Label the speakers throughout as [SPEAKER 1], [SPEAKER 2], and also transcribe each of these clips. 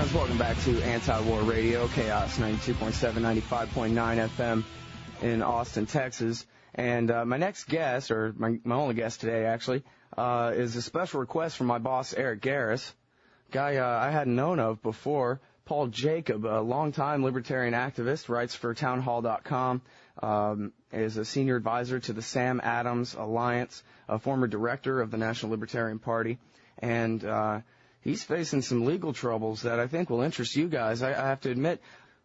[SPEAKER 1] guys, welcome back to Anti-War Radio, Chaos 92.7, 95.9 FM in Austin, Texas. And my next guest, or my only guest today, actually, is a special request from my boss, Eric Garris, guy I hadn't known of before. Paul Jacob, a longtime libertarian activist, writes for townhall.com, is a senior advisor to the Sam Adams Alliance, a former director of the National Libertarian Party, and he's facing some legal troubles that I think will interest you guys. I have to admit,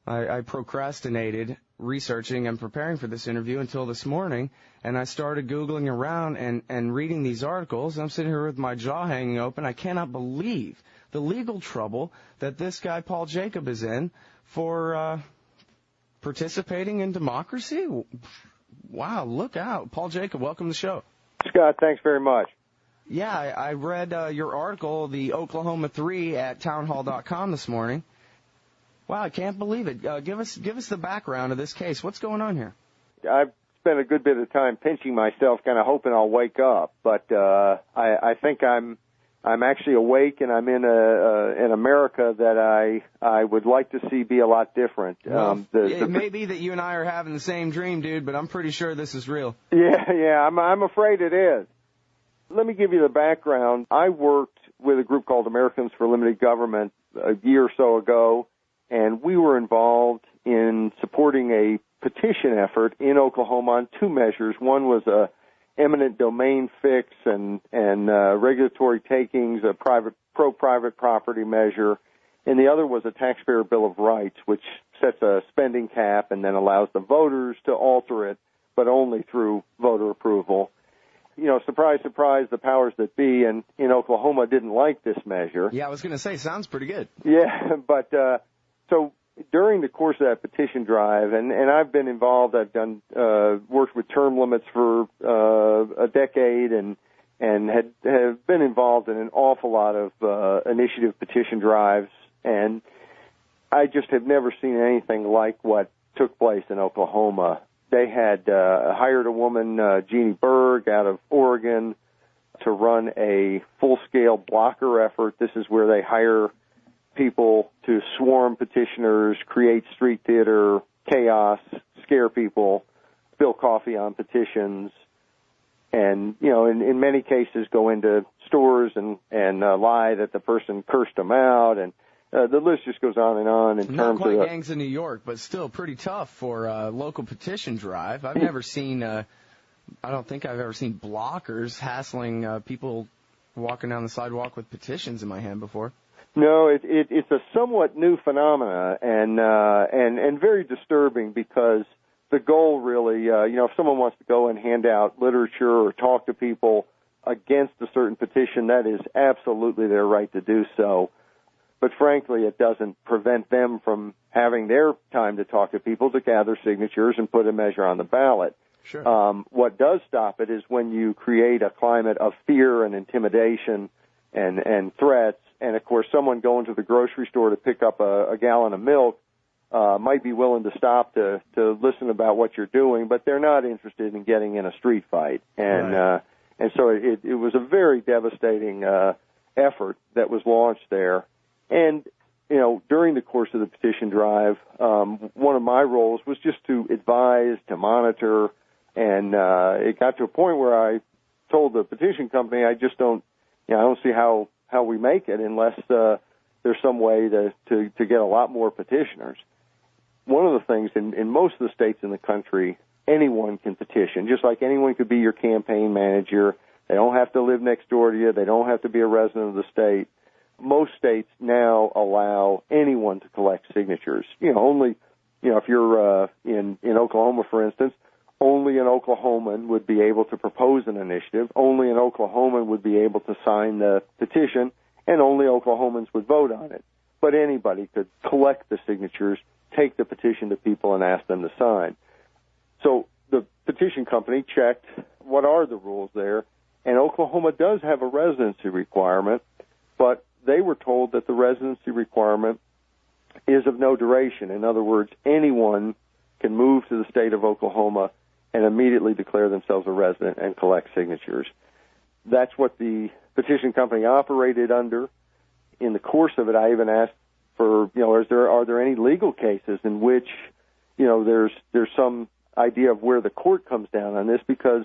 [SPEAKER 1] I procrastinated researching and preparing for this interview until this morning, and I started Googling around and reading these articles. I'm sitting here with my jaw hanging open. I cannot believe the legal trouble that this guy, Paul Jacob, is in for participating in democracy. Wow, look out. Paul Jacob, welcome to the show.
[SPEAKER 2] Scott, thanks very much.
[SPEAKER 1] Yeah, I read your article, the Oklahoma 3, at townhall.com this morning. Wow, I can't believe it. Give us the background of this case. What's going on here?
[SPEAKER 2] I've spent a good bit of time pinching myself, kind of hoping I'll wake up, but I think I'm actually awake, and I'm in an America that I would like to see be a lot different.
[SPEAKER 1] Well, it may be that you and I are having the same dream, dude, but I'm pretty sure this is real.
[SPEAKER 2] Yeah, I'm afraid it is. Let me give you the background. I worked with a group called Americans for Limited Government a year or so ago, and we were involved in supporting a petition effort in Oklahoma on two measures. One was a eminent domain fix and regulatory takings, a pro-private property measure, and the other was a taxpayer bill of rights, which sets a spending cap and then allows the voters to alter it, but only through voter approval. You know, surprise, surprise, the powers that be in Oklahoma didn't like this measure.
[SPEAKER 1] Yeah, I was going to say, sounds pretty good.
[SPEAKER 2] Yeah, but so during the course of that petition drive, and I've been involved, I've done worked with term limits for a decade and have been involved in an awful lot of initiative petition drives, and I just have never seen anything like what took place in Oklahoma. They had hired a woman, Jeannie Berg, out of Oregon, to run a full-scale blocker effort. This is where they hire people to swarm petitioners, create street theater, chaos, scare people, spill coffee on petitions, and, you know, in many cases go into stores and lie that the person cursed them out, and the list just goes on in terms of...
[SPEAKER 1] Not quite gangs in New York, but still pretty tough for a local petition drive. I've never seen, I don't think I've ever seen blockers hassling people walking down the sidewalk with petitions in my hand before.
[SPEAKER 2] No, it's a somewhat new phenomena and very disturbing because the goal really, if someone wants to go and hand out literature or talk to people against a certain petition, that is absolutely their right to do so. But frankly, it doesn't prevent them from having their time to talk to people to gather signatures and put a measure on the ballot.
[SPEAKER 1] Sure.
[SPEAKER 2] What does stop it is when you create a climate of fear and intimidation and threats. And, of course, someone going to the grocery store to pick up a gallon of milk might be willing to stop to listen about what you're doing, but they're not interested in getting in a street fight. And
[SPEAKER 1] right.
[SPEAKER 2] And so it was a very devastating effort that was launched there. And, you know, during the course of the petition drive, one of my roles was just to advise, to monitor, and it got to a point where I told the petition company, I just don't see how we make it unless there's some way to get a lot more petitioners. One of the things in most of the states in the country, anyone can petition, just like anyone could be your campaign manager. They don't have to live next door to you. They don't have to be a resident of the state. Most states now allow anyone to collect signatures. Only, if you're in Oklahoma, for instance, only an Oklahoman would be able to propose an initiative. Only an Oklahoman would be able to sign the petition, and only Oklahomans would vote on it. But anybody could collect the signatures, take the petition to people, and ask them to sign. So the petition company checked what are the rules there, and Oklahoma does have a residency requirement, but they were told that the residency requirement is of no duration. In other words, anyone can move to the state of Oklahoma and immediately declare themselves a resident and collect signatures. That's what the petition company operated under. In the course of it, I even asked for, are there any legal cases in which, there's some idea of where the court comes down on this? Because,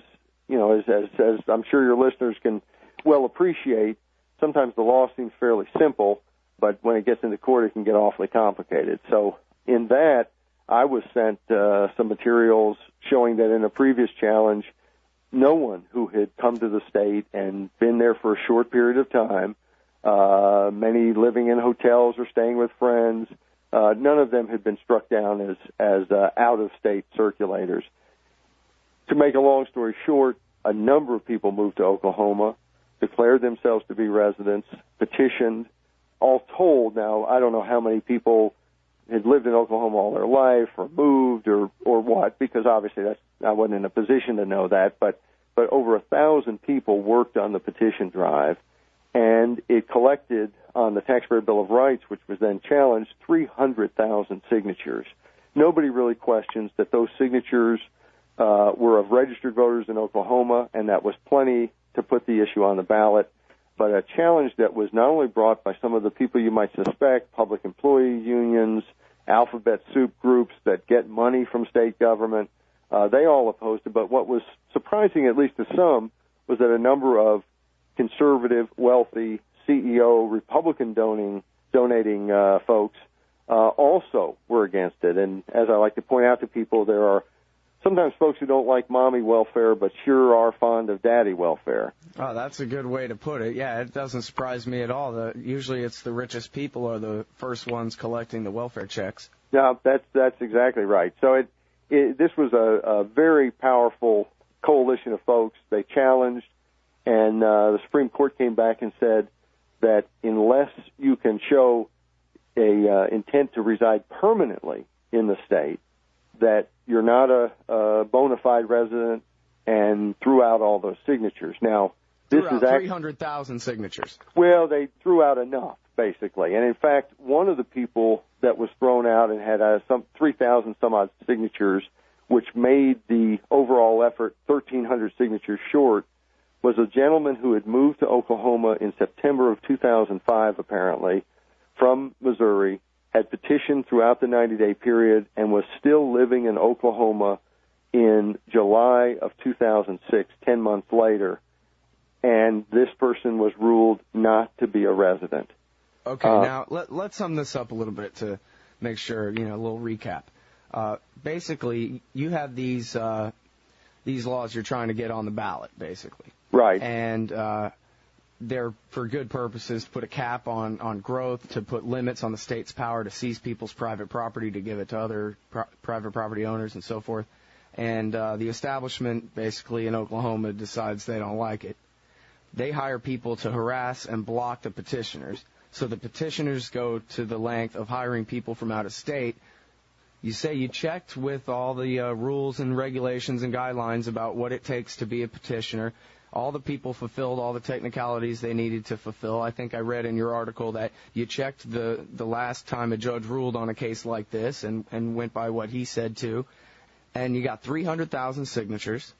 [SPEAKER 2] as I'm sure your listeners can well appreciate, sometimes the law seems fairly simple, but when it gets into court, it can get awfully complicated. So in that, I was sent some materials showing that in a previous challenge, no one who had come to the state and been there for a short period of time, many living in hotels or staying with friends, none of them had been struck down as out-of-state circulators. To make a long story short, a number of people moved to Oklahoma, declared themselves to be residents, petitioned. All told, now, I don't know how many people had lived in Oklahoma all their life or moved or what, because obviously I wasn't in a position to know that, but over 1,000 people worked on the petition drive, and it collected on the Taxpayer Bill of Rights, which was then challenged, 300,000 signatures. Nobody really questions that those signatures were of registered voters in Oklahoma, and that was plenty to put the issue on the ballot. But a challenge that was not only brought by some of the people you might suspect, public employee unions, alphabet soup groups that get money from state government, they all opposed it. But what was surprising, at least to some, was that a number of conservative, wealthy, CEO, Republican donating folks also were against it. And as I like to point out to people, there are sometimes folks who don't like mommy welfare but sure are fond of daddy welfare.
[SPEAKER 1] Oh, that's a good way to put it. Yeah, it doesn't surprise me at all. Usually it's the richest people are the first ones collecting the welfare checks.
[SPEAKER 2] No, that's exactly right. So this was a very powerful coalition of folks. They challenged, and the Supreme Court came back and said that unless you can show a intent to reside permanently in the state, that you're not a bona fide resident, and threw out all those signatures. Now, this is
[SPEAKER 1] 300,000 signatures.
[SPEAKER 2] Well, they threw out enough, basically. And in fact, one of the people that was thrown out and had some 3,000 some odd signatures, which made the overall effort 1,300 signatures short, was a gentleman who had moved to Oklahoma in September of 2005, apparently, from Missouri, had petitioned throughout the 90-day period, and was still living in Oklahoma in July of 2006, 10 months later. And this person was ruled not to be a resident.
[SPEAKER 1] Okay, now let's sum this up a little bit to make sure, a little recap. Basically, you have these laws you're trying to get on the ballot, basically.
[SPEAKER 2] Right.
[SPEAKER 1] And they're for good purposes, to put a cap on growth, to put limits on the state's power to seize people's private property, to give it to other private property owners and so forth. And the establishment, basically, in Oklahoma decides they don't like it. They hire people to harass and block the petitioners. So the petitioners go to the length of hiring people from out of state. You say you checked with all the rules and regulations and guidelines about what it takes to be a petitioner. All the people fulfilled all the technicalities they needed to fulfill. I think I read in your article that you checked the last time a judge ruled on a case like this and went by what he said too. And you got 300,000 signatures,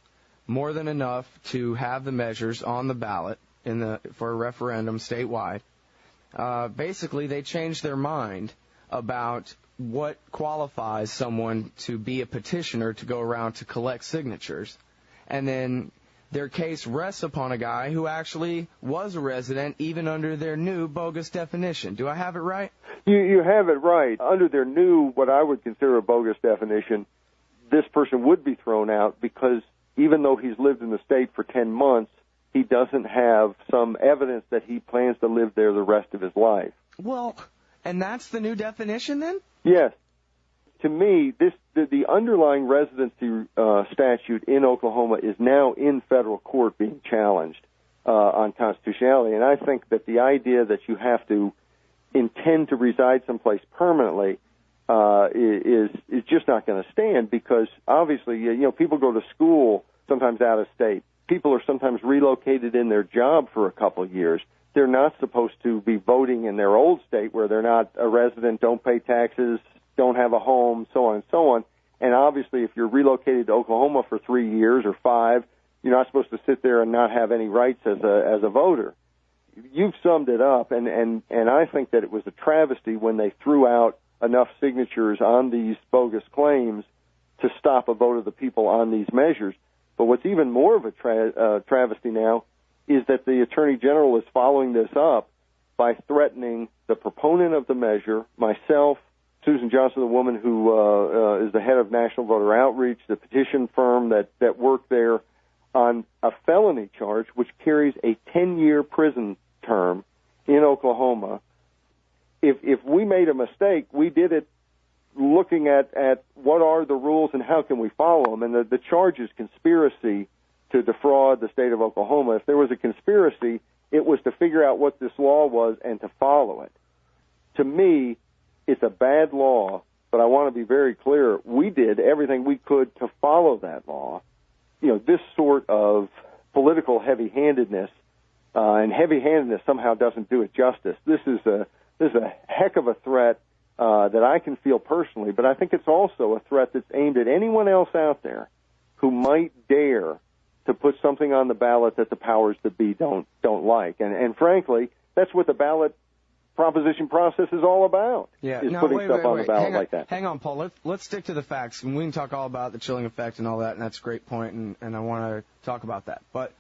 [SPEAKER 1] more than enough to have the measures on the ballot for a referendum statewide. Basically, they changed their mind about what qualifies someone to be a petitioner to go around to collect signatures. And then their case rests upon a guy who actually was a resident even under their new bogus definition. Do I have it right?
[SPEAKER 2] You have it right. Under their new, what I would consider a bogus definition, this person would be thrown out because even though he's lived in the state for 10 months, he doesn't have some evidence that he plans to live there the rest of his life.
[SPEAKER 1] Well, and that's the new definition then?
[SPEAKER 2] Yes. To me, the underlying residency statute in Oklahoma is now in federal court being challenged on constitutionality. And I think that the idea that you have to intend to reside someplace permanently is just not going to stand, because obviously, people go to school sometimes out of state. People are sometimes relocated in their job for a couple of years. They're not supposed to be voting in their old state where they're not a resident, don't pay taxes, don't have a home, so on and so on. And obviously, if you're relocated to Oklahoma for 3 years or 5, you're not supposed to sit there and not have any rights as a voter. you've summed it up, and I think that it was a travesty when they threw out enough signatures on these bogus claims to stop a vote of the people on these measures. But what's even more of a travesty now is that the Attorney General is following this up by threatening the proponent of the measure, myself, Susan Johnson, the woman who is the head of National Voter Outreach, the petition firm that worked there, on a felony charge which carries a 10-year prison term in Oklahoma. If we made a mistake, we did it looking at what are the rules and how can we follow them. And the charge is conspiracy to defraud the state of Oklahoma. If there was a conspiracy, it was to figure out what this law was and to follow it. To me, it's a bad law, but I want to be very clear. We did everything we could to follow that law. You know, this sort of political heavy-handedness, and heavy-handedness somehow doesn't do it justice. This is a heck of a threat that I can feel personally, but I think it's also a threat that's aimed at anyone else out there who might dare to put something on the ballot that the powers that be don't like. And frankly, that's what the ballot proposition process is all about.
[SPEAKER 1] Yeah,
[SPEAKER 2] is putting stuff on the ballot like that.
[SPEAKER 1] Hang on, Paul. Let's stick to the facts, and we can talk all about the chilling effect and all that, and that's a great point, and I want to talk about that. But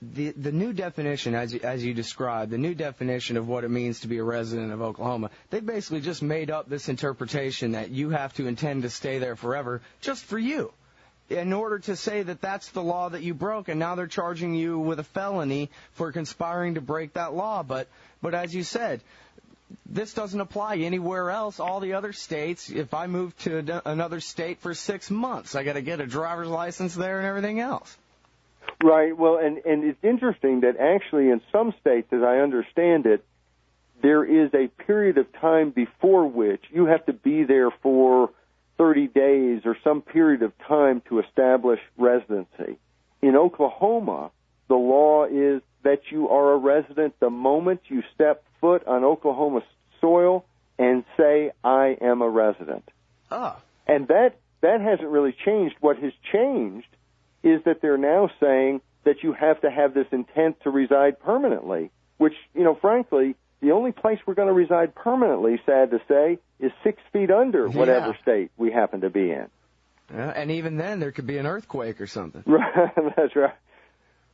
[SPEAKER 1] the new definition, as you described, the new definition of what it means to be a resident of Oklahoma, they basically just made up this interpretation that you have to intend to stay there forever just for you, in order to say that that's the law that you broke, and now they're charging you with a felony for conspiring to break that law. But as you said, this doesn't apply anywhere else. All the other states, if I move to another state for 6 months, I got to get a driver's license there and everything else.
[SPEAKER 2] Right. Well, and it's interesting that actually in some states, as I understand it, there is a period of time before which you have to be there for 30 days or some period of time to establish residency. In Oklahoma, the law is that you are a resident the moment you step foot on Oklahoma soil and say, I am a resident. And that hasn't really changed. What has changed is that they're now saying that you have to have this intent to reside permanently, which, frankly, the only place we're going to reside permanently, sad to say, is 6 feet under whatever state we happen to be in.
[SPEAKER 1] And even then, there could be an earthquake or something.
[SPEAKER 2] Right, that's right.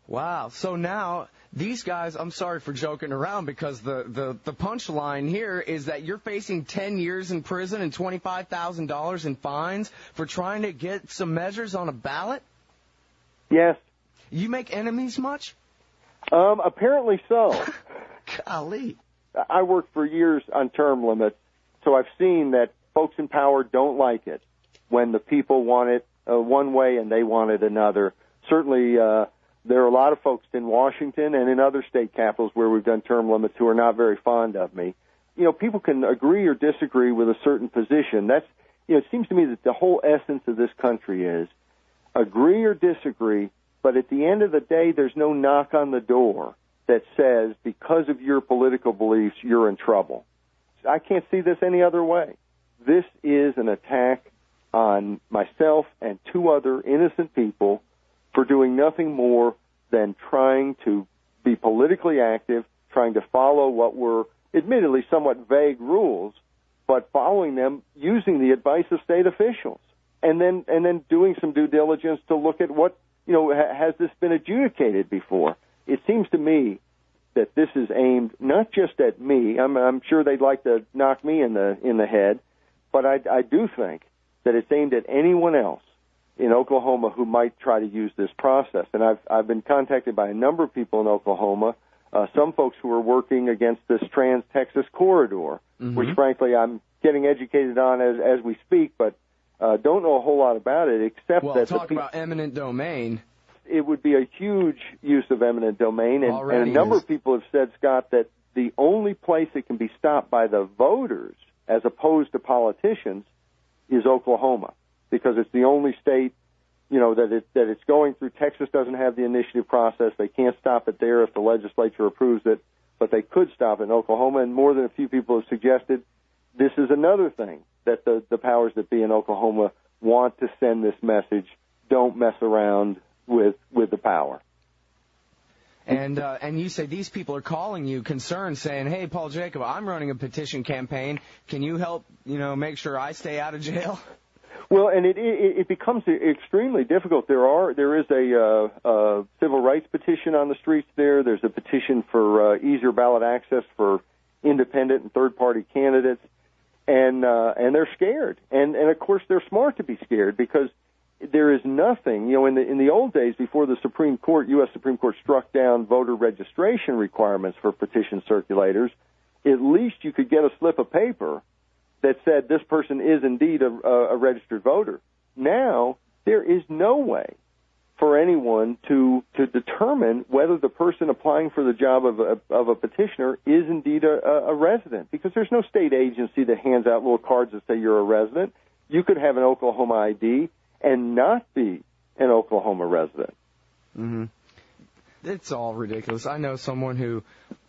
[SPEAKER 1] Wow. So now, these guys, I'm sorry for joking around, because the punchline here is that you're facing 10 years in prison and $25,000 in fines for trying to get some measures on a ballot?
[SPEAKER 2] Yes.
[SPEAKER 1] You make enemies much?
[SPEAKER 2] Apparently so.
[SPEAKER 1] Golly.
[SPEAKER 2] I worked for years on term limits, so I've seen that folks in power don't like it when the people want it one way and they want it another. Certainly, there are a lot of folks in Washington and in other state capitals where we've done term limits who are not very fond of me. People can agree or disagree with a certain position. That's, it seems to me that the whole essence of this country is agree or disagree, but at the end of the day, there's no knock on the door that says, because of your political beliefs, you're in trouble. I can't see this any other way. This is an attack on myself and 2 other innocent people for doing nothing more than trying to be politically active, trying to follow what were admittedly somewhat vague rules, but following them using the advice of state officials, and then doing some due diligence to look at what, has this been adjudicated before? It seems to me that this is aimed not just at me. I'm sure they'd like to knock me in the head, but I do think that it's aimed at anyone else in Oklahoma who might try to use this process. And I've been contacted by a number of people in Oklahoma, some folks who are working against this Trans-Texas corridor, which frankly I'm getting educated on as we speak, but don't know a whole lot about it except that
[SPEAKER 1] talk about eminent domain.
[SPEAKER 2] It would be a huge use of eminent domain, and a number of people have said, Scott, that the only place it can be stopped by the voters as opposed to politicians is Oklahoma, because it's the only state, that it's going through. Texas doesn't have the initiative process. They can't stop it there if the legislature approves it, but they could stop it in Oklahoma, and more than a few people have suggested, this is another thing that the powers that be in Oklahoma want to send this message: don't mess around with the power.
[SPEAKER 1] And you say these people are calling you concerned, saying, hey, Paul Jacob, I'm running a petition campaign. Can you help, make sure I stay out of jail?
[SPEAKER 2] Well, and it becomes extremely difficult. There is a civil rights petition on the streets there. There's a petition for easier ballot access for independent and third-party candidates, and they're scared. And of course they're smart to be scared, because there is nothing, in the old days before the Supreme Court, U.S. Supreme Court struck down voter registration requirements for petition circulators, at least you could get a slip of paper that said this person is indeed a registered voter. Now, there is no way for anyone to determine whether the person applying for the job of a petitioner is indeed a resident, because there's no state agency that hands out little cards that say you're a resident. You could have an Oklahoma ID and not be an Oklahoma resident.
[SPEAKER 1] Mm-hmm. It's all ridiculous. I know someone who,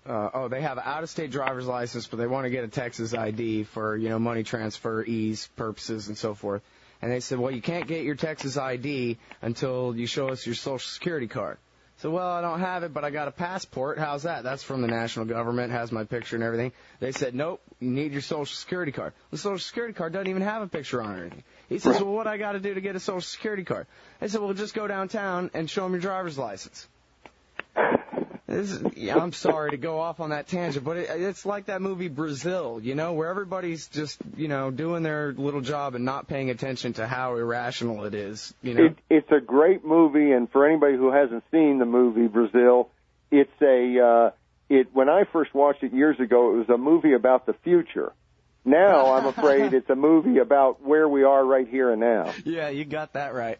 [SPEAKER 1] they have an out-of-state driver's license, but they want to get a Texas ID for, money transfer, ease purposes, and so forth. And they said, well, you can't get your Texas ID until you show us your Social Security card. So, well, I don't have it, but I got a passport. How's that? That's from the national government, has my picture and everything. They said, nope, you need your Social Security card. The Social Security card doesn't even have a picture on it or anything. He says, well, what I got to do to get a Social Security card? I said, well, just go downtown and show them your driver's license. I'm sorry to go off on that tangent, but it's like that movie Brazil, where everybody's just, doing their little job and not paying attention to how irrational it is,
[SPEAKER 2] It's a great movie, and for anybody who hasn't seen the movie Brazil, when I first watched it years ago, it was a movie about the future. Now, I'm afraid it's a movie about where we are right here and now.
[SPEAKER 1] Yeah, you got that right.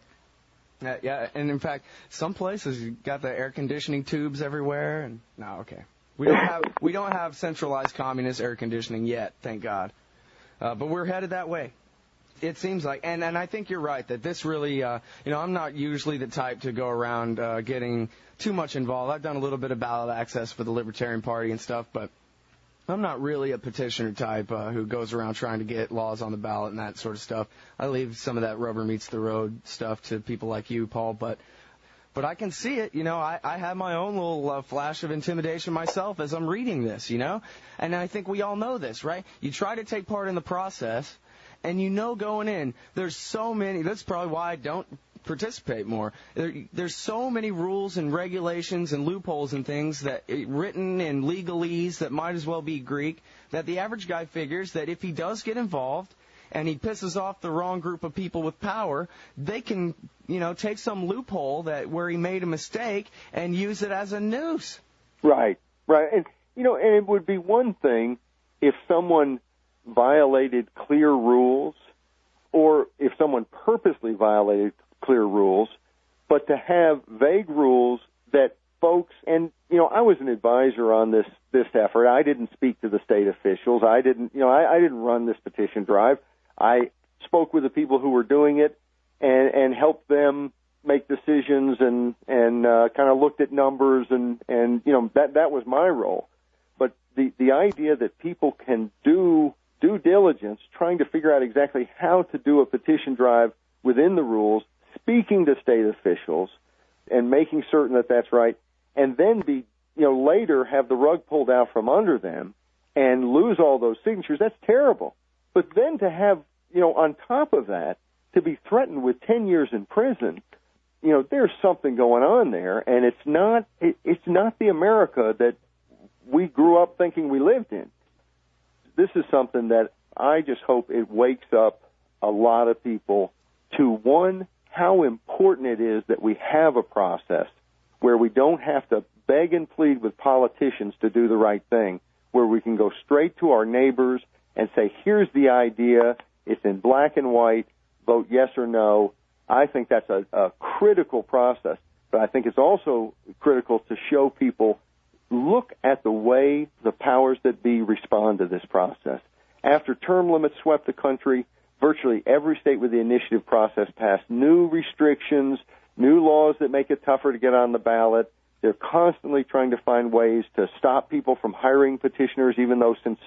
[SPEAKER 1] Yeah, and in fact, some places you got the air conditioning tubes everywhere, and no, okay, we don't have centralized communist air conditioning yet, thank God, but we're headed that way. It seems like, and I think you're right that this really, I'm not usually the type to go around getting too much involved. I've done a little bit of ballot access for the Libertarian Party and stuff, but I'm not really a petitioner type who goes around trying to get laws on the ballot and that sort of stuff. I leave some of that rubber meets the road stuff to people like you, Paul, but I can see it. I have my own little flash of intimidation myself as I'm reading this, and I think we all know this, right? You try to take part in the process, and going in, there's so many. That's probably why I don't participate more. There's so many rules and regulations and loopholes and things that written in legalese that might as well be Greek, that the average guy figures that if he does get involved and he pisses off the wrong group of people with power, they can, take some loophole where he made a mistake and use it as a noose.
[SPEAKER 2] Right. And, and it would be one thing if someone violated clear rules, or if someone purposely violated clear rules, but to have vague rules that folks, and I was an advisor on this effort. I didn't speak to the state officials. I didn't run this petition drive. I spoke with the people who were doing it and helped them make decisions and kind of looked at numbers and that was my role. But the idea that people can do due diligence, trying to figure out exactly how to do a petition drive within the rules, speaking to state officials and making certain that that's right, and then later have the rug pulled out from under them and lose all those signatures, that's terrible. But then to have, on top of that, to be threatened with 10 years in prison, there's something going on there, and it's not the America that we grew up thinking we lived in. This is something that I just hope it wakes up a lot of people to, one, how important it is that we have a process where we don't have to beg and plead with politicians to do the right thing, where we can go straight to our neighbors and say, here's the idea, it's in black and white, vote yes or no. I think that's a critical process, but I think it's also critical to show people, look at the way the powers that be respond to this process. After term limits swept the country, virtually every state with the initiative process passed new restrictions, new laws that make it tougher to get on the ballot. They're constantly trying to find ways to stop people from hiring petitioners, even though since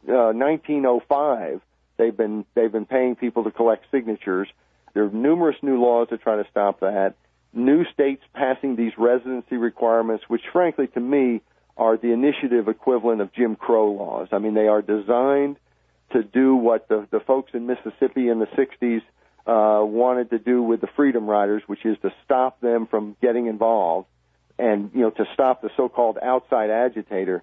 [SPEAKER 2] 1905 they've been paying people to collect signatures. There are numerous new laws to try to stop that. new states passing these residency requirements, which frankly to me are the initiative equivalent of Jim Crow laws. I mean, they are designed to do what the folks in Mississippi in the 60s wanted to do with the Freedom Riders, which is to stop them from getting involved and, to stop the so-called outside agitator.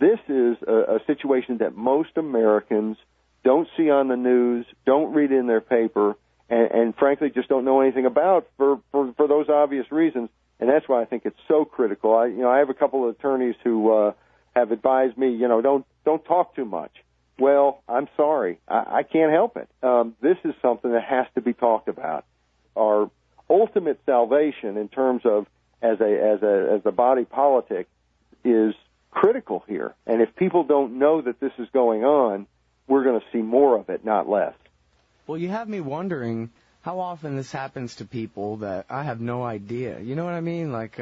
[SPEAKER 2] This is a situation that most Americans don't see on the news, don't read in their paper, and frankly just don't know anything about for those obvious reasons. And that's why I think it's so critical. I have a couple of attorneys who have advised me, don't talk too much. Well, I'm sorry. I can't help it. This is something that has to be talked about. Our ultimate salvation in terms of as a body politic is critical here. And if people don't know that this is going on, we're going to see more of it, not less.
[SPEAKER 1] Well, you have me wondering how often this happens to people that I have no idea. You know what I mean? Like,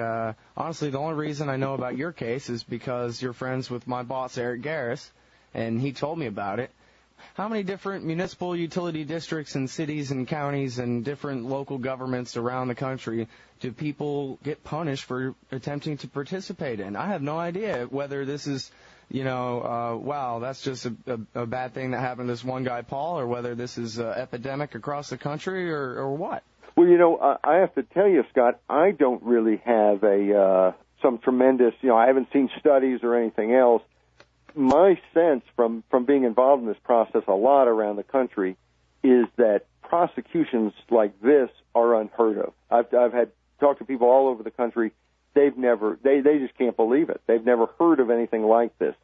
[SPEAKER 1] honestly, the only reason I know about your case is because you're friends with my boss, Eric Garris, and he told me about it. How many different municipal utility districts and cities and counties and different local governments around the country do people get punished for attempting to participate in? I have no idea whether this is, wow, that's just a bad thing that happened to this one guy, Paul, or whether this is an epidemic across the country or what.
[SPEAKER 2] Well, I have to tell you, Scott, I don't really have some tremendous, I haven't seen studies or anything else. My sense from being involved in this process a lot around the country is that prosecutions like this are unheard of. I've had talked to people all over the country. They just can't believe it. They've never heard of anything like this.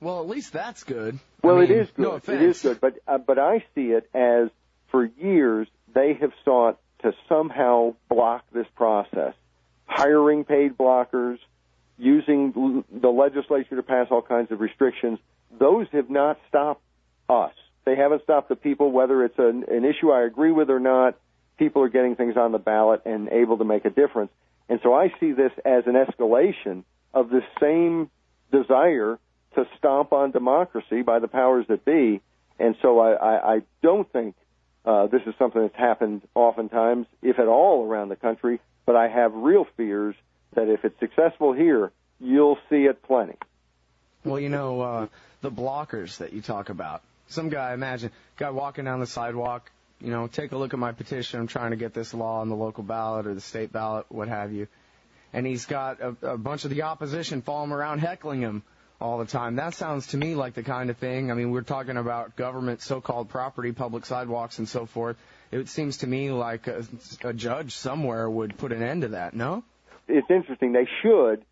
[SPEAKER 1] Well, at least that's good.
[SPEAKER 2] Well, it is good.
[SPEAKER 1] No offense.
[SPEAKER 2] It is good, but I see it as for years they have sought to somehow block this process, hiring paid blockers, using the legislature to pass all kinds of restrictions. Those have not stopped us. They haven't stopped the people, whether it's an issue I agree with or not. People are getting things on the ballot and able to make a difference. And so I see this as an escalation of the same desire to stomp on democracy by the powers that be. And so I don't think this is something that's happened oftentimes, if at all, around the country. But I have real fears that if it's successful here, you'll see it plenty.
[SPEAKER 1] Well, the blockers that you talk about. Some guy, imagine, guy walking down the sidewalk, take a look at my petition. I'm trying to get this law on the local ballot or the state ballot, what have you. And he's got a bunch of the opposition following around heckling him all the time. That sounds to me like the kind of thing, we're talking about government, so-called property, public sidewalks, and so forth. It seems to me like a judge somewhere would put an end to that, no?
[SPEAKER 2] It's interesting. They should.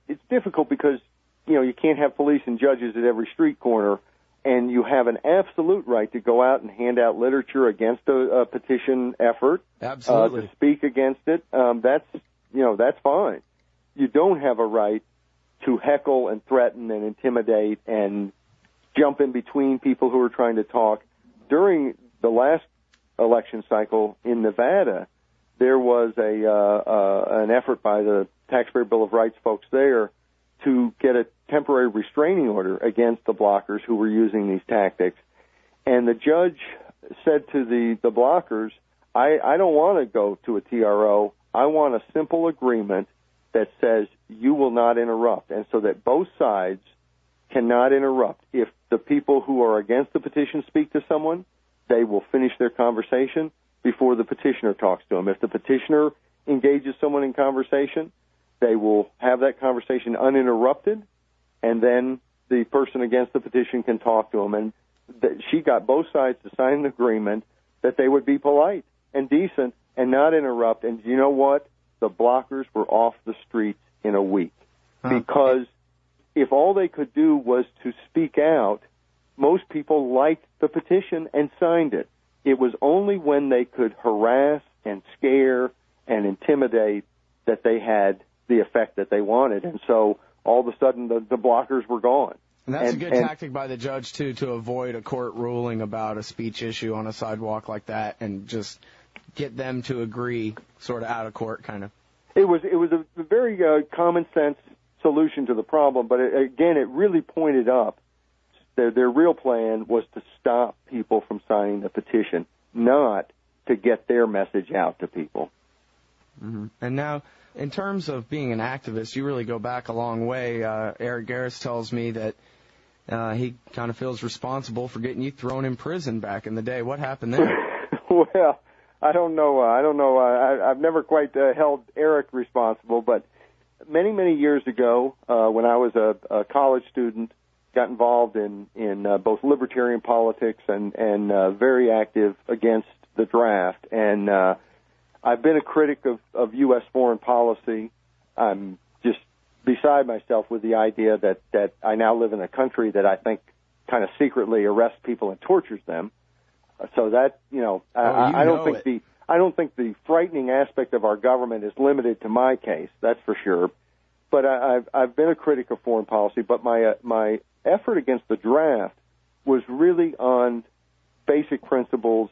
[SPEAKER 2] It's difficult because, you can't have police and judges at every street corner, and you have an absolute right to go out and hand out literature against a petition effort.
[SPEAKER 1] Absolutely.
[SPEAKER 2] To speak against it. That's fine. You don't have a right to heckle and threaten and intimidate and jump in between people who are trying to talk. During the last election cycle in Nevada, there was an effort by the Taxpayer Bill of Rights folks there to get a temporary restraining order against the blockers who were using these tactics. And the judge said to the blockers, I don't want to go to a TRO. I want a simple agreement that says you will not interrupt, and so that both sides cannot interrupt. If the people who are against the petition speak to someone, they will finish their conversation before the petitioner talks to them. If the petitioner engages someone in conversation, they will have that conversation uninterrupted, and then the person against the petition can talk to them. And she got both sides to sign an agreement that they would be polite and decent and not interrupt. And you know what? The blockers were off the streets in a week. Because if all they could do was to speak out, most people liked the petition and signed it. It was only when they could harass and scare and intimidate that they had the effect that they wanted. And so all of a sudden the blockers were gone.
[SPEAKER 1] And that's a good tactic by the judge, too, to avoid a court ruling about a speech issue on a sidewalk like that and just get them to agree sort of out of court kind of.
[SPEAKER 2] It was a very common sense solution to the problem, but again, it really pointed up their real plan was to stop people from signing the petition, not to get their message out to people.
[SPEAKER 1] Mm-hmm. And now, in terms of being an activist, you really go back a long way. Eric Garris tells me that he kind of feels responsible for getting you thrown in prison back in the day. What happened there?
[SPEAKER 2] Well, I don't know. I've never quite held Eric responsible, but many, many years ago, when I was a college student, got involved in both libertarian politics and very active against the draft. And I've been a critic of U.S. foreign policy. I'm just beside myself with the idea that I now live in a country that I think kind of secretly arrests people and tortures them. So that, I don't think the frightening aspect of our government is limited to my case. That's for sure. But I've been a critic of foreign policy. But my effort against the draft was really on basic principles.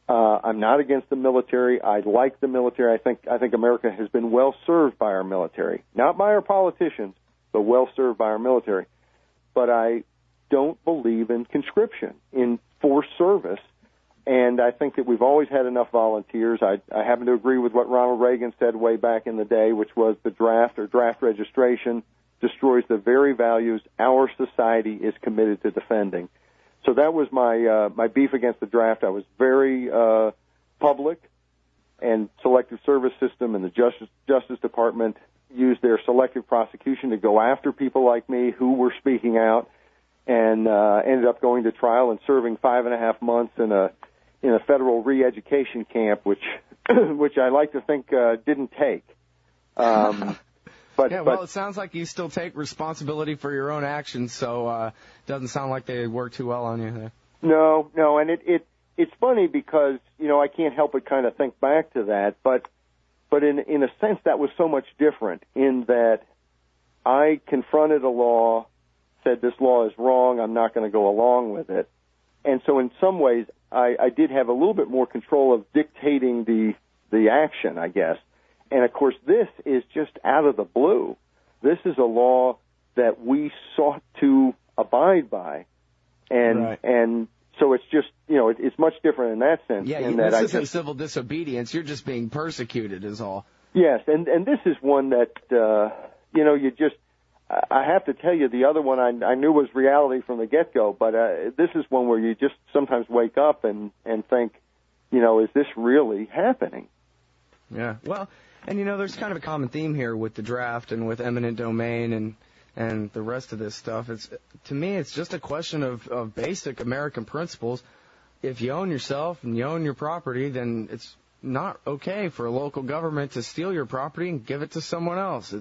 [SPEAKER 2] I'm not against the military. I like the military. I think America has been well served by our military, not by our politicians, but well served by our military. But I don't believe in conscription, in forced service. And I think that we've always had enough volunteers. I happen to agree with what Ronald Reagan said way back in the day, which was the draft or draft registration destroys the very values our society is committed to defending. So that was my beef against the draft. I was very public, and Selective Service System and the Justice Department used their selective prosecution to go after people like me who were speaking out, and ended up going to trial and serving 5.5 months in a federal re-education camp, which I like to think didn't take.
[SPEAKER 1] But it sounds like you still take responsibility for your own actions, so it doesn't sound like they work too well on you there.
[SPEAKER 2] No, and it's funny because I can't help but kind of think back to that, but in a sense that was so much different in that I confronted a law, said this law is wrong, I'm not going to go along with it, and so in some ways I did have a little bit more control of dictating the action, I guess. And, of course, this is just out of the blue. This is a law that we sought to abide by. And so it's just, it's much different in that sense.
[SPEAKER 1] Yeah, this isn't civil disobedience. You're just being persecuted is all.
[SPEAKER 2] Yes, and this is one that, I have to tell you, the other one I knew was reality from the get-go, but this is one where you just sometimes wake up and think, is this really happening?
[SPEAKER 1] Yeah, well, and there's kind of a common theme here with the draft and with eminent domain and the rest of this stuff. To me, it's just a question of basic American principles. If you own yourself and you own your property, then it's not okay for a local government to steal your property and give it to someone else.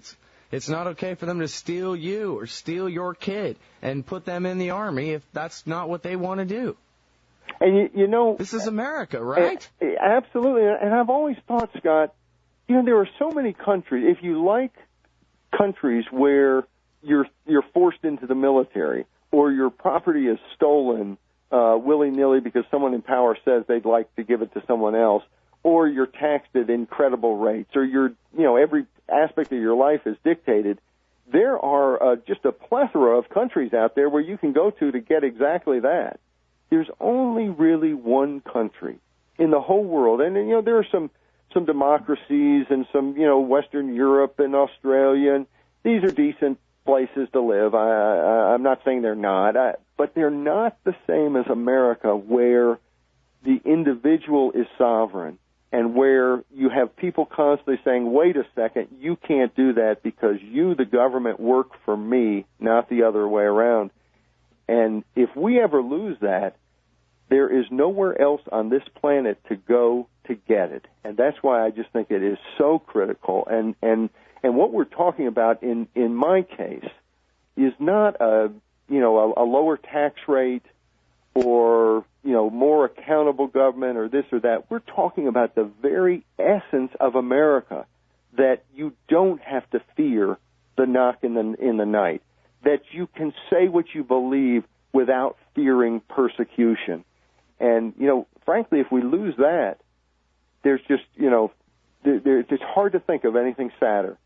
[SPEAKER 1] It's not okay for them to steal you or steal your kid and put them in the Army if that's not what they want to do.
[SPEAKER 2] And
[SPEAKER 1] this is America, right?
[SPEAKER 2] Absolutely. And I've always thought, Scott, there are so many countries. If you like countries where you're forced into the military or your property is stolen willy-nilly because someone in power says they'd like to give it to someone else, or you're taxed at incredible rates, or every aspect of your life is dictated, there are just a plethora of countries out there where you can go to get exactly that. There's only really one country in the whole world, and there are some democracies and some Western Europe and Australia, and these are decent places to live. I'm not saying they're not, but they're not the same as America, where the individual is sovereign and where you have people constantly saying, wait a second, you can't do that because you, the government, work for me, not the other way around. And if we ever lose that, there is nowhere else on this planet to go to get it. And that's why I just think it is so critical. And what we're talking about in my case is not a lower tax rate or, more accountable government or this or that. We're talking about the very essence of America, that you don't have to fear the knock in the night, that you can say what you believe without fearing persecution. And, frankly, if we lose that, there's just, it's hard to think of anything sadder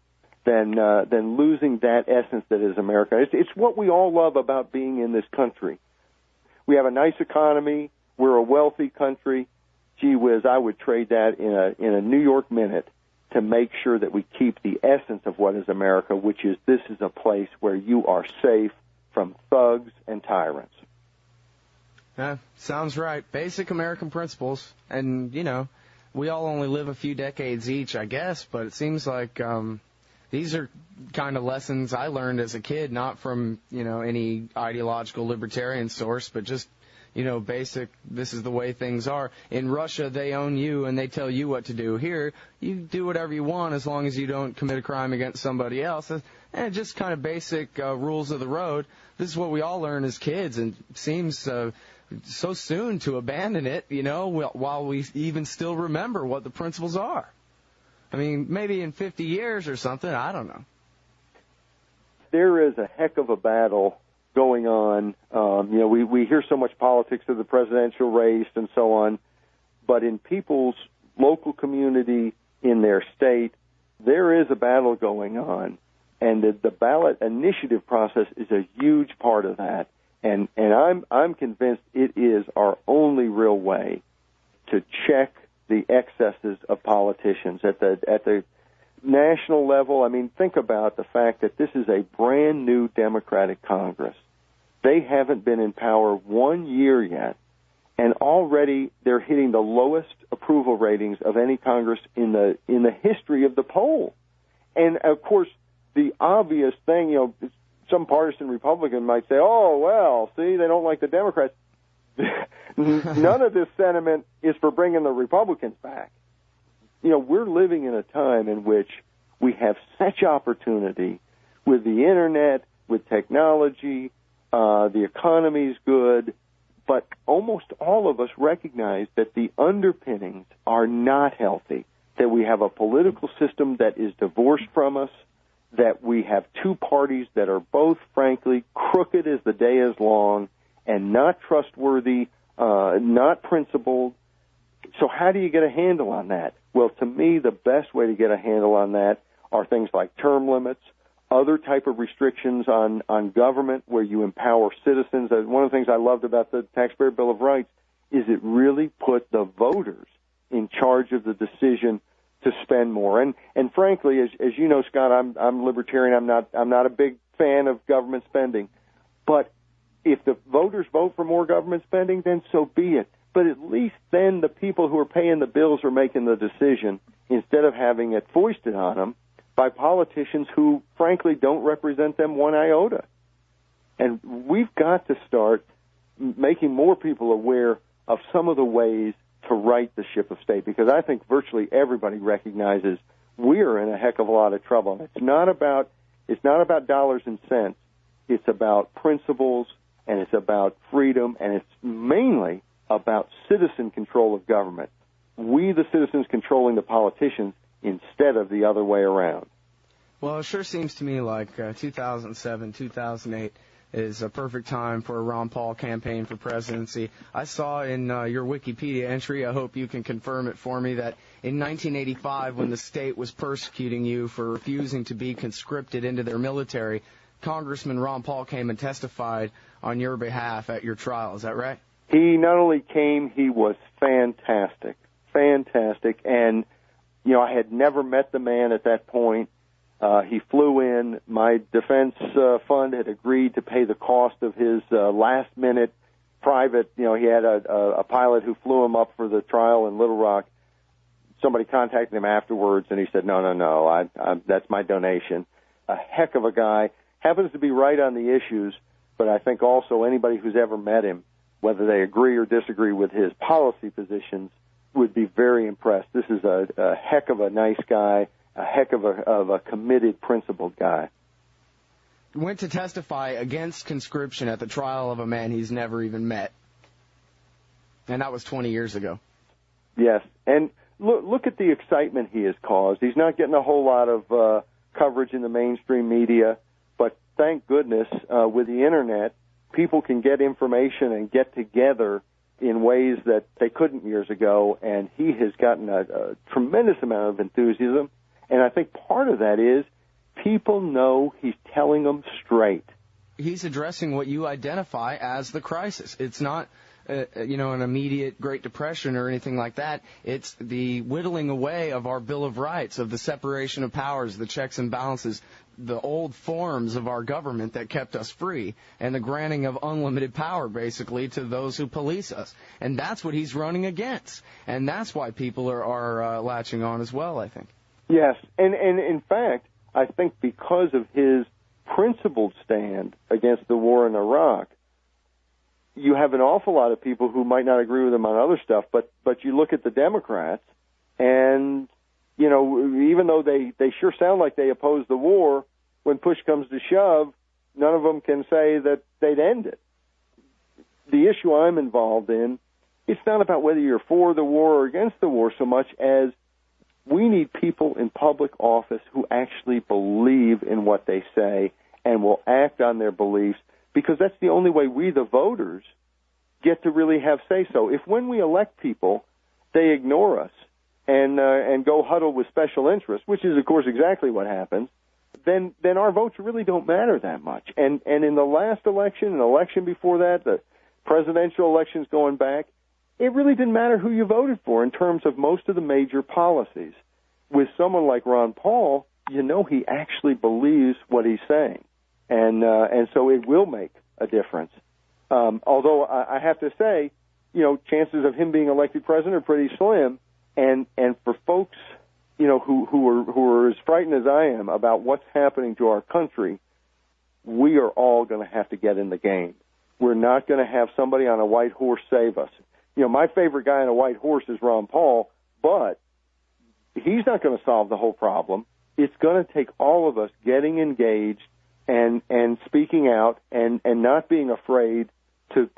[SPEAKER 2] than losing that essence that is America. It's what we all love about being in this country. We have a nice economy. We're a wealthy country. Gee whiz, I would trade that in a New York minute to make sure that we keep the essence of what is America, which is this is a place where you are safe from thugs and tyrants.
[SPEAKER 1] Sounds right. Basic American principles. And, you know, we all only live a few decades each, I guess, but it seems like these are kind of lessons I learned as a kid, not from, you know, any ideological libertarian source, but just, you know, basic, this is the way things are. In Russia, they own you and they tell you what to do. Here, you do whatever you want as long as you don't commit a crime against somebody else. And just kind of basic rules of the road. This is what we all learn as kids, and it seems so soon to abandon it, you know, while we even still remember what the principles are. I mean, maybe in 50 years or something, I don't know.
[SPEAKER 2] There is a heck of a battle going on. You know, we hear so much politics of the presidential race and so on, but in people's local community, in their state, there is a battle going on, and the ballot initiative process is a huge part of that. And I'm convinced it is our only real way to check the excesses of politicians at the national level. I mean, think about the fact that this is a brand new Democratic Congress. They haven't been in power 1 year yet, and already they're hitting the lowest approval ratings of any Congress in the history of the poll. And of course, the obvious thing, you know, some partisan Republican might say, oh, well, see, they don't like the Democrats. None of this sentiment is for bringing the Republicans back. You know, we're living in a time in which we have such opportunity with the Internet, with technology, the economy's good, but almost all of us recognize that the underpinnings are not healthy, that we have a political system that is divorced from us, that we have two parties that are both, frankly, crooked as the day is long and not trustworthy, not principled. So how do you get a handle on that? Well, to me, the best way to get a handle on that are things like term limits, other type of restrictions on government where you empower citizens. One of the things I loved about the Taxpayer Bill of Rights is it really put the voters in charge of the decision to spend more. And frankly, as you know, Scott, I'm libertarian. I'm not a big fan of government spending. But if the voters vote for more government spending, then so be it. But at least then the people who are paying the bills are making the decision instead of having it foisted on them by politicians who, frankly, don't represent them one iota. And we've got to start making more people aware of some of the ways to right the ship of state, because I think virtually everybody recognizes we're in a heck of a lot of trouble. It's not about dollars and cents. It's about principles, and it's about freedom, and it's mainly about citizen control of government. We, the citizens, controlling the politicians instead of the other way around.
[SPEAKER 1] Well, it sure seems to me like 2007, 2008 is a perfect time for a Ron Paul campaign for presidency. I saw in your Wikipedia entry, I hope you can confirm it for me, that in 1985, when the state was persecuting you for refusing to be conscripted into their military, Congressman Ron Paul came and testified on your behalf at your trial. Is that right?
[SPEAKER 2] He not only came, he was fantastic. And, you know, I had never met the man at that point. He flew in. My defense fund had agreed to pay the cost of his last-minute private. You know, he had a pilot who flew him up for the trial in Little Rock. Somebody contacted him afterwards, and he said, no, that's my donation. A heck of a guy. Happens to be right on the issues, but I think also anybody who's ever met him, whether they agree or disagree with his policy positions, would be very impressed. This is a heck of a nice guy, a heck of a committed, principled guy.
[SPEAKER 1] Went to testify against conscription at the trial of a man he's never even met. And that was 20 years ago. Yes,
[SPEAKER 2] and look at the excitement he has caused. He's not getting a whole lot of coverage in the mainstream media, but thank goodness with the Internet, people can get information and get together in ways that they couldn't years ago, and he has gotten a tremendous amount of enthusiasm. And I think part of that is people know he's telling them straight.
[SPEAKER 1] He's addressing what you identify as the crisis. It's not an immediate Great Depression or anything like that. It's the whittling away of our Bill of Rights, of the separation of powers, the checks and balances, the old forms of our government that kept us free, and the granting of unlimited power, basically, to those who police us. And that's what he's running against. And that's why people are latching on as well, I think.
[SPEAKER 2] Yes, and in fact, I think because of his principled stand against the war in Iraq, you have an awful lot of people who might not agree with him on other stuff, but you look at the Democrats, and, even though they sure sound like they oppose the war, when push comes to shove, none of them can say that they'd end it. The issue I'm involved in, it's not about whether you're for the war or against the war so much as we need people in public office who actually believe in what they say and will act on their beliefs, because that's the only way we, the voters, get to really have say-so. If when we elect people, they ignore us and go huddle with special interests, which is, of course, exactly what happens, then our votes really don't matter that much. And in the last election, an election before that, the presidential elections going back, it really didn't matter who you voted for in terms of most of the major policies. With someone like Ron Paul, he actually believes what he's saying. And so it will make a difference. Although I have to say, chances of him being elected president are pretty slim. And for folks, who are as frightened as I am about what's happening to our country, we are all going to have to get in the game. We're not going to have somebody on a white horse save us. My favorite guy on a white horse is Ron Paul, but he's not going to solve the whole problem. It's going to take all of us getting engaged and speaking out and not being afraid to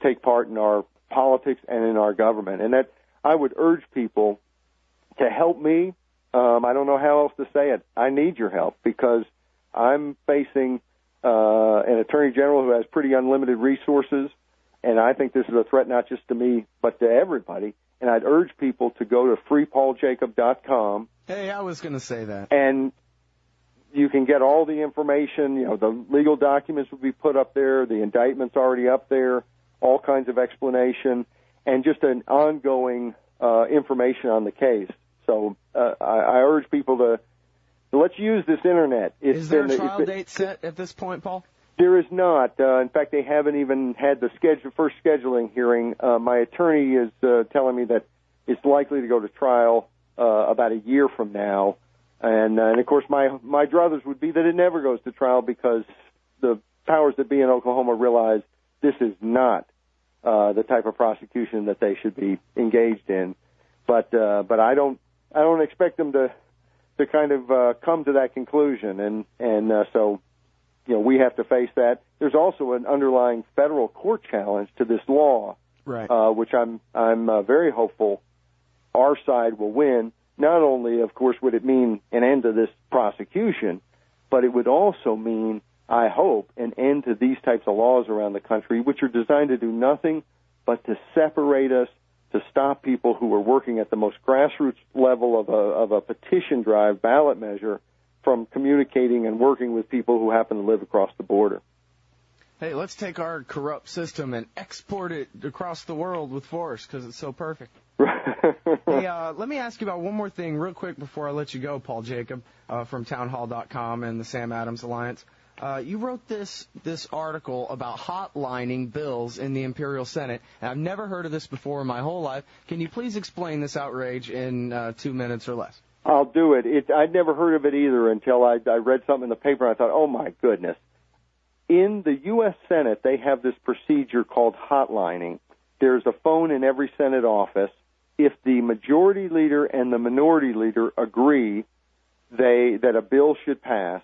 [SPEAKER 2] take part in our politics and in our government. And that I would urge people to help me. I don't know how else to say it. I need your help because I'm facing an attorney general who has pretty unlimited resources. And I think this is a threat not just to me, but to everybody. And I'd urge people to go to freepauljacob.com.
[SPEAKER 1] Hey, I was going to say that.
[SPEAKER 2] And you can get all the information. The legal documents will be put up there. The indictment's already up there. All kinds of explanation. And just an ongoing information on the case. So I urge people to let's use this Internet.
[SPEAKER 1] Is there a trial date set at this point, Paul?
[SPEAKER 2] There is not. In fact, they haven't even had the first scheduling hearing. My attorney is telling me that it's likely to go to trial about a year from now. And of course, my druthers would be that it never goes to trial because the powers that be in Oklahoma realize this is not the type of prosecution that they should be engaged in. But I don't expect them to kind of come to that conclusion. And so. We have to face that. There's also an underlying federal court challenge to this law,
[SPEAKER 1] right?
[SPEAKER 2] Which I'm very hopeful our side will win. Not only, of course, would it mean an end to this prosecution, but it would also mean, I hope, an end to these types of laws around the country, which are designed to do nothing but to separate us, to stop people who are working at the most grassroots level of a petition drive ballot measure from communicating and working with people who happen to live across the border.
[SPEAKER 1] Hey, let's take our corrupt system and export it across the world with force because it's so perfect. Hey, let me ask you about one more thing real quick before I let you go, Paul Jacob, from townhall.com and the Sam Adams Alliance. You wrote this article about hotlining bills in the Imperial Senate, and I've never heard of this before in my whole life. Can you please explain this outrage in 2 minutes or less?
[SPEAKER 2] I'll do it. I'd never heard of it either until I read something in the paper, and I thought, oh, my goodness. In the U.S. Senate, they have this procedure called hotlining. There's a phone in every Senate office. If the majority leader and the minority leader agree that a bill should pass,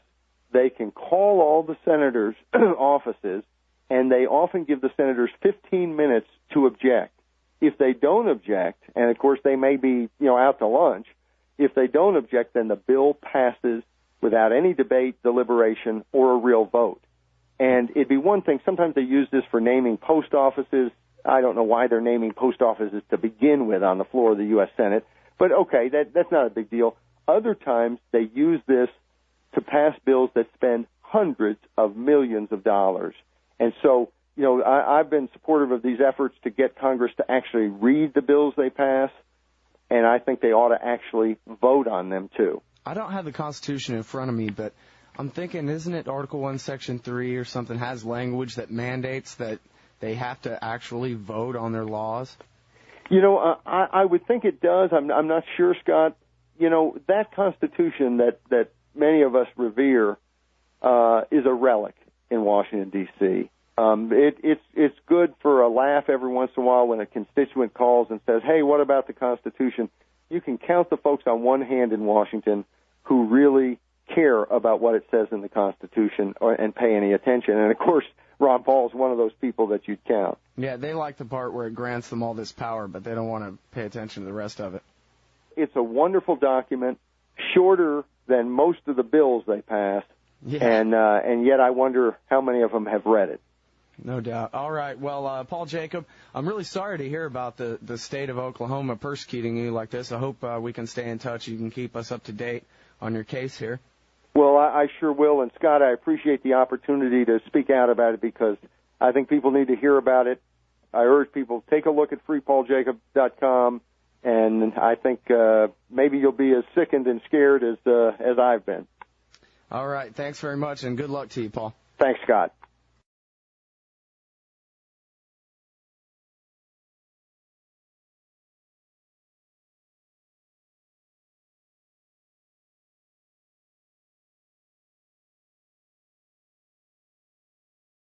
[SPEAKER 2] they can call all the senators' offices, and they often give the senators 15 minutes to object. If they don't object, and, of course, they may be out to lunch, if they don't object, then the bill passes without any debate, deliberation, or a real vote. And it'd be one thing. Sometimes they use this for naming post offices. I don't know why they're naming post offices to begin with on the floor of the U.S. Senate. But, okay, that's not a big deal. Other times they use this to pass bills that spend hundreds of millions of dollars. And so I've been supportive of these efforts to get Congress to actually read the bills they pass, and I think they ought to actually vote on them, too.
[SPEAKER 1] I don't have the Constitution in front of me, but I'm thinking, isn't it Article 1, Section 3 or something has language that mandates that they have to actually vote on their laws?
[SPEAKER 2] I would think it does. I'm not sure, Scott. That Constitution that many of us revere is a relic in Washington, D.C. It's good for a laugh every once in a while when a constituent calls and says, hey, what about the Constitution? You can count the folks on one hand in Washington who really care about what it says in the Constitution and pay any attention. And, of course, Ron Paul is one of those people that you'd count.
[SPEAKER 1] Yeah, they like the part where it grants them all this power, but they don't want to pay attention to the rest of it.
[SPEAKER 2] It's a wonderful document, shorter than most of the bills they pass, and yet I wonder how many of them have read it.
[SPEAKER 1] No doubt. All right. Well, Paul Jacob, I'm really sorry to hear about the state of Oklahoma persecuting you like this. I hope we can stay in touch. You can keep us up to date on your case here.
[SPEAKER 2] Well, I sure will. And, Scott, I appreciate the opportunity to speak out about it because I think people need to hear about it. I urge people to take a look at freepauljacob.com, and I think maybe you'll be as sickened and scared as I've been.
[SPEAKER 1] All right. Thanks very much, and good luck to you, Paul.
[SPEAKER 2] Thanks, Scott.